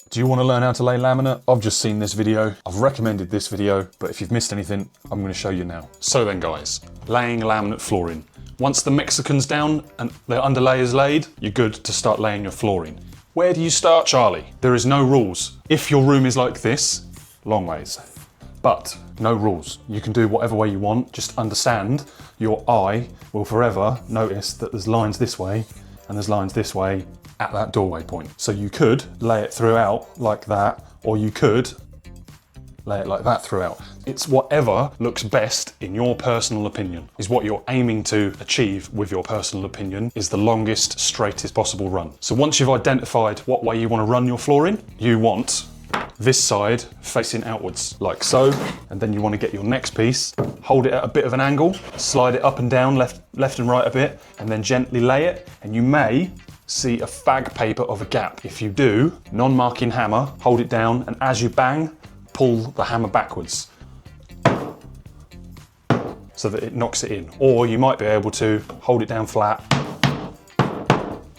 Do you want to learn how to lay laminate? I've just seen this video. I've recommended this video, but if you've missed anything, I'm going to show you now. So then guys, laying laminate flooring. Once the Mexican's down and the underlay is laid, you're good to start laying your flooring. Where do you start, Charlie? There is no rules. If your room is like this, long ways. But no rules. You can do whatever way you want. Just understand your eye will forever notice that there's lines this way and there's lines this way at that doorway point. So you could lay it throughout like that, or you could lay it like that throughout. It's whatever looks best in your personal opinion, is what you're aiming to achieve with your personal opinion, is the longest, straightest possible run. So once you've identified what way you want to run your flooring, you want this side facing outwards, like so, and then you want to get your next piece, hold it at a bit of an angle, slide it up and down, left and right a bit, and then gently lay it, and you may see a fag paper of a gap. If you do, non-marking hammer, hold it down, and as you bang, pull the hammer backwards so that it knocks it in. Or you might be able to hold it down flat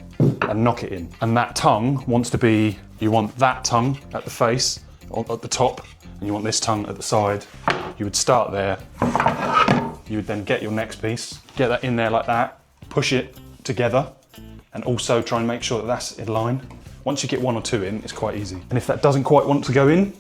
and knock it in. And that tongue wants to be, you want that tongue at the face, at the top, and you want this tongue at the side. You would start there. You would then get your next piece, get that in there like that, push it together, and also try and make sure that that's in line. Once you get one or two in, it's quite easy. And if that doesn't quite want to go in,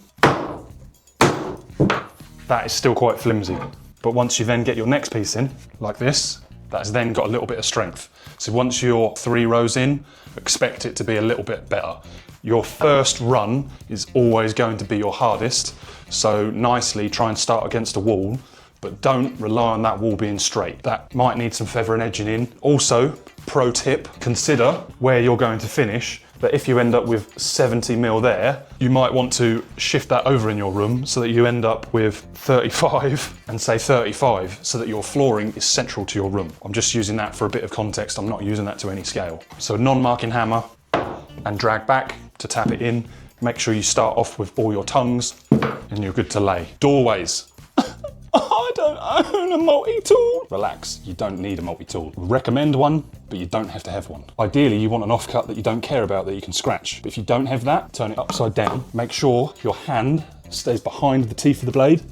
that is still quite flimsy. But once you then get your next piece in, like this, that's then got a little bit of strength. So once you're 3 rows in, expect it to be a little bit better. Your first run is always going to be your hardest, so nicely try and start against a wall, but don't rely on that wall being straight. That might need some feather and edging in. Also, pro tip, consider where you're going to finish, that if you end up with 70 mil there, you might want to shift that over in your room so that you end up with 35 and say 35, so that your flooring is central to your room. I'm just using that for a bit of context. I'm not using that to any scale. So non-marking hammer and drag back to tap it in. Make sure you start off with all your tongues and you're good to lay. Doorways. I don't own a multi-tool. Relax, you don't need a multi-tool. Recommend one, but you don't have to have one. Ideally, you want an offcut that you don't care about that you can scratch. But if you don't have that, turn it upside down. Make sure your hand stays behind the teeth of the blade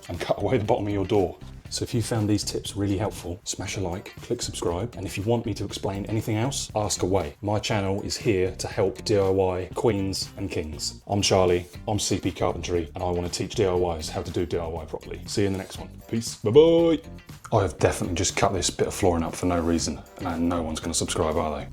and cut away the bottom of your door. So if you found these tips really helpful, smash a like, click subscribe, and if you want me to explain anything else, ask away. My channel is here to help DIY queens and kings. I'm Charlie, I'm CP Carpentry, and I want to teach DIYers how to do DIY properly. See you in the next one. Peace, bye-bye. I have definitely just cut this bit of flooring up for no reason, and no one's going to subscribe, are they?